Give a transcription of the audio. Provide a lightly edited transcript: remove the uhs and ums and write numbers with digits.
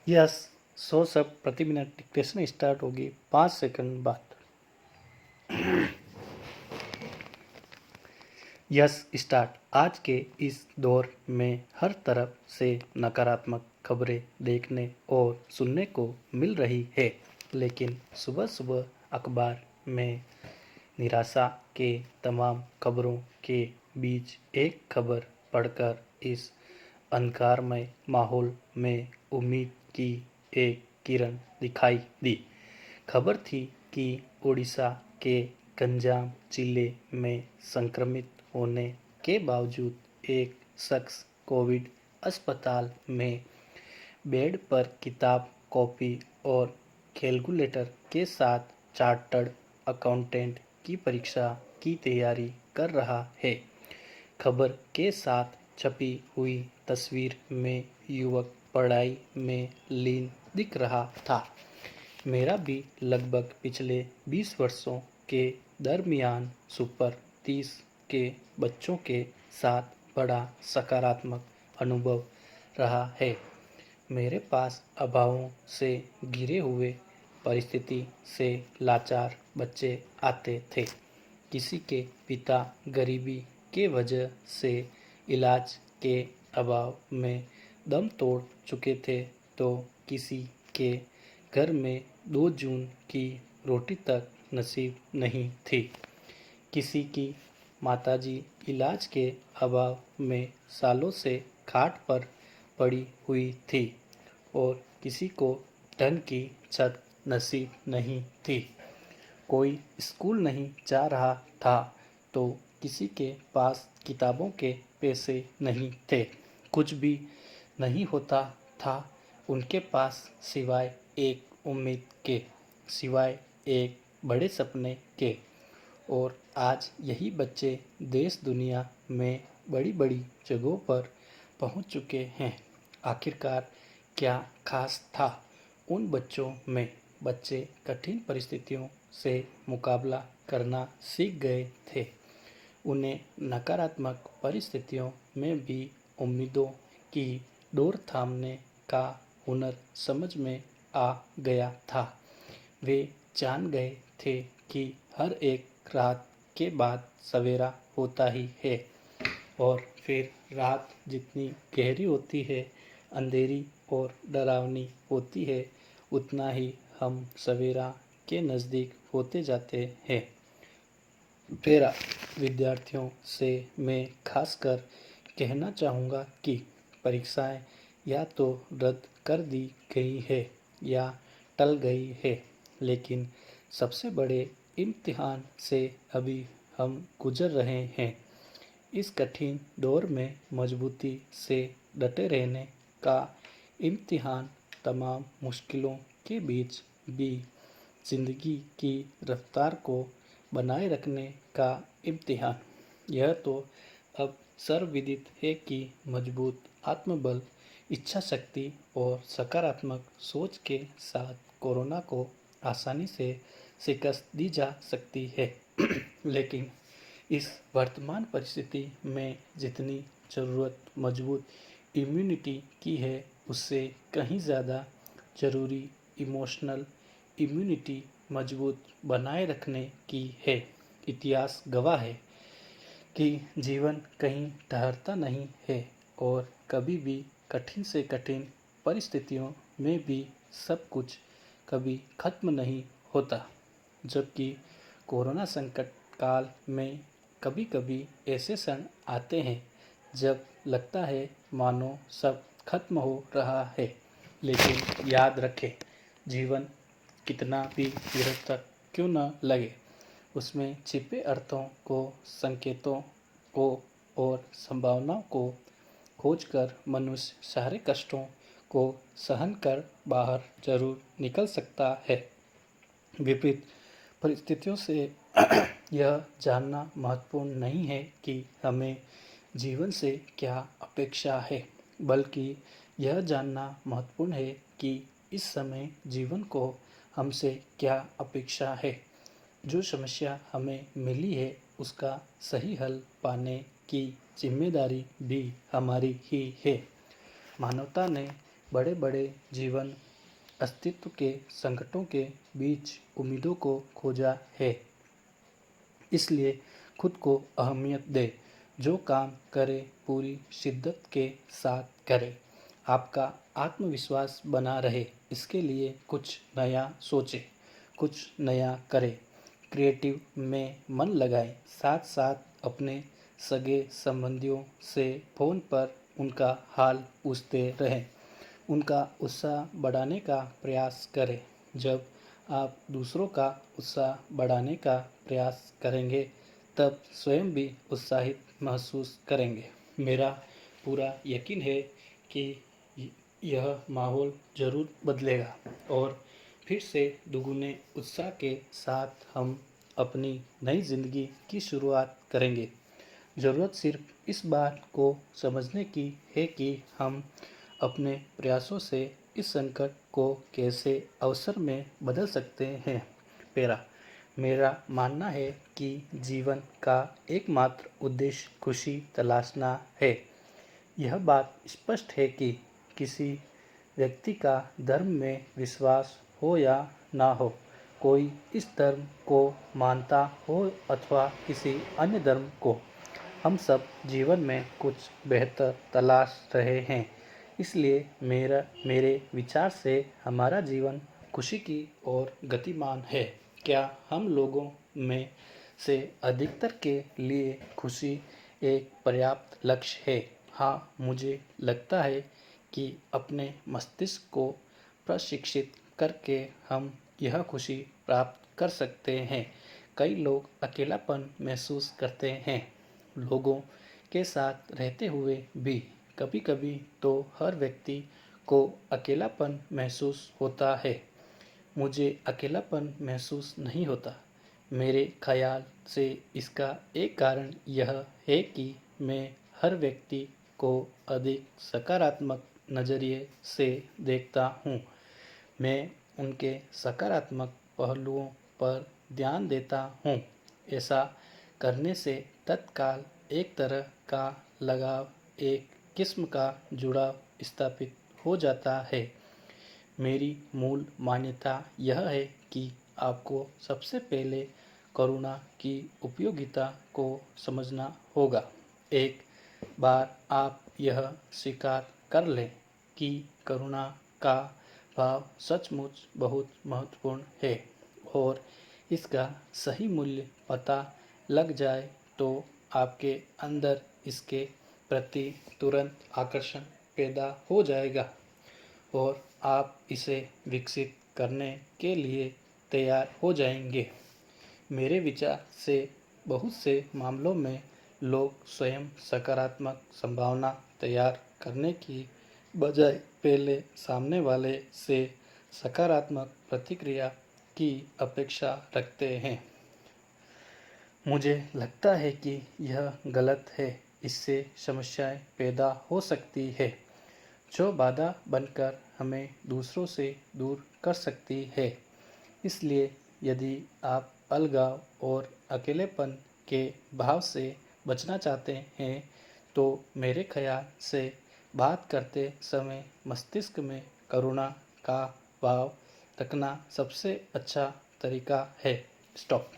Yes. 100 शब्द प्रति minute dictation start होगी 5 सेकंड बाद। Yes start. आज के इस दौर में हर तरफ से नकारात्मक खबरें देखने और सुनने को मिल रही है, लेकिन सुबह सुबह अखबार में निराशा के तमाम खबरों के बीच एक खबर पढ़कर इस अंधकारमय माहौल में उम्मीद की एक किरण दिखाई दी। खबर थी कि उड़ीसा के गंजाम जिले में संक्रमित होने के बावजूद एक शख्स कोविड अस्पताल में बेड पर किताब, कॉपी और कैलकुलेटर के साथ चार्टर्ड अकाउंटेंट की परीक्षा की तैयारी कर रहा है। खबर के साथ छपी हुई तस्वीर में युवक पढ़ाई में लीन दिख रहा था। मेरा भी लगभग पिछले 20 वर्षों के दरमियान सुपर 30 के बच्चों के साथ बड़ा सकारात्मक अनुभव रहा है। मेरे पास अभावों से घिरे हुए, परिस्थिति से लाचार बच्चे आते थे। किसी के पिता गरीबी के वजह से इलाज के अभाव में दम तोड़ चुके थे, तो किसी के घर में 2 जून की रोटी तक नसीब नहीं थी। किसी की माताजी इलाज के अभाव में सालों से खाट पर पड़ी हुई थी और किसी को ढंग की छत नसीब नहीं थी। कोई स्कूल नहीं जा रहा था, तो किसी के पास किताबों के पैसे नहीं थे। कुछ भी नहीं होता था उनके पास सिवाय एक उम्मीद के, सिवाय एक बड़े सपने के। और आज यही बच्चे देश दुनिया में बड़ी बड़ी जगहों पर पहुंच चुके हैं। आखिरकार क्या खास था उन बच्चों में? बच्चे कठिन परिस्थितियों से मुकाबला करना सीख गए थे। उन्हें नकारात्मक परिस्थितियों में भी उम्मीदों की डोर थामने का हुनर समझ में आ गया था। वे जान गए थे कि हर एक रात के बाद सवेरा होता ही है, और फिर रात जितनी गहरी होती है, अंधेरी और डरावनी होती है, उतना ही हम सवेरा के नज़दीक होते जाते हैं। फिर विद्यार्थियों से मैं खासकर कहना चाहूँगा कि परीक्षाएं या तो रद्द कर दी गई है या टल गई है, लेकिन सबसे बड़े इम्तिहान से अभी हम गुजर रहे हैं। इस कठिन दौर में मजबूती से डटे रहने का इम्तिहान, तमाम मुश्किलों के बीच भी ज़िंदगी की रफ्तार को बनाए रखने का इम्तिहान। यह तो अब सर्वविदित है कि मजबूत आत्मबल, इच्छा शक्ति और सकारात्मक सोच के साथ कोरोना को आसानी से शिकस्त दी जा सकती है। लेकिन इस वर्तमान परिस्थिति में जितनी ज़रूरत मजबूत इम्यूनिटी की है, उससे कहीं ज़्यादा ज़रूरी इमोशनल इम्यूनिटी मजबूत बनाए रखने की है। इतिहास गवाह है कि जीवन कहीं ठहरता नहीं है, और कभी भी कठिन से कठिन परिस्थितियों में भी सब कुछ कभी खत्म नहीं होता। जबकि कोरोना संकट काल में कभी कभी ऐसे क्षण आते हैं जब लगता है मानो सब खत्म हो रहा है। लेकिन याद रखें, जीवन कितना भी निरर्थक क्यों न लगे, उसमें छिपे अर्थों को, संकेतों को और संभावनाओं को खोजकर मनुष्य सारे कष्टों को सहन कर बाहर जरूर निकल सकता है। विपरीत परिस्थितियों से यह जानना महत्वपूर्ण नहीं है कि हमें जीवन से क्या अपेक्षा है, बल्कि यह जानना महत्वपूर्ण है कि इस समय जीवन को हमसे क्या अपेक्षा है। जो समस्या हमें मिली है, उसका सही हल पाने की जिम्मेदारी भी हमारी ही है। मानवता ने बड़े बड़े जीवन अस्तित्व के संकटों के बीच उम्मीदों को खोजा है। इसलिए खुद को अहमियत दे, जो काम करे पूरी शिद्दत के साथ करे। आपका आत्मविश्वास बना रहे, इसके लिए कुछ नया सोचें, कुछ नया करें, क्रिएटिव में मन लगाएं, साथ साथ अपने सगे संबंधियों से फ़ोन पर उनका हाल पूछते रहें, उनका उत्साह बढ़ाने का प्रयास करें। जब आप दूसरों का उत्साह बढ़ाने का प्रयास करेंगे, तब स्वयं भी उत्साहित महसूस करेंगे। मेरा पूरा यकीन है कि यह माहौल ज़रूर बदलेगा और फिर से दुगने उत्साह के साथ हम अपनी नई ज़िंदगी की शुरुआत करेंगे। ज़रूरत सिर्फ इस बात को समझने की है कि हम अपने प्रयासों से इस संकट को कैसे अवसर में बदल सकते हैं। मेरा मानना है कि जीवन का एकमात्र उद्देश्य खुशी तलाशना है। यह बात स्पष्ट है कि किसी व्यक्ति का धर्म में विश्वास हो या ना हो, कोई इस धर्म को मानता हो अथवा किसी अन्य धर्म को, हम सब जीवन में कुछ बेहतर तलाश रहे हैं। इसलिए मेरे विचार से हमारा जीवन खुशी की ओर गतिमान है। क्या हम लोगों में से अधिकतर के लिए खुशी एक पर्याप्त लक्ष्य है? हाँ, मुझे लगता है कि अपने मस्तिष्क को प्रशिक्षित करके हम यह खुशी प्राप्त कर सकते हैं। कई लोग अकेलापन महसूस करते हैं, लोगों के साथ रहते हुए भी। कभी-कभी तो हर व्यक्ति को अकेलापन महसूस होता है। मुझे अकेलापन महसूस नहीं होता। मेरे ख़याल से इसका एक कारण यह है कि मैं हर व्यक्ति को अधिक सकारात्मक नज़रिए से देखता हूँ। मैं उनके सकारात्मक पहलुओं पर ध्यान देता हूँ। ऐसा करने से तत्काल एक तरह का लगाव, एक किस्म का जुड़ाव स्थापित हो जाता है। मेरी मूल मान्यता यह है कि आपको सबसे पहले करुणा की उपयोगिता को समझना होगा। एक बार आप यह स्वीकार कर लें कि करुणा का भाव सचमुच बहुत महत्वपूर्ण है और इसका सही मूल्य पता लग जाए, तो आपके अंदर इसके प्रति तुरंत आकर्षण पैदा हो जाएगा और आप इसे विकसित करने के लिए तैयार हो जाएंगे। मेरे विचार से बहुत से मामलों में लोग स्वयं सकारात्मक संभावना तैयार करने की बजाय पहले सामने वाले से सकारात्मक प्रतिक्रिया की अपेक्षा रखते हैं। मुझे लगता है कि यह गलत है। इससे समस्याएं पैदा हो सकती है, जो बाधा बनकर हमें दूसरों से दूर कर सकती है। इसलिए यदि आप अलगाव और अकेलेपन के भाव से बचना चाहते हैं, तो मेरे ख़याल से बात करते समय मस्तिष्क में करुणा का भाव रखना सबसे अच्छा तरीका है। स्टॉप।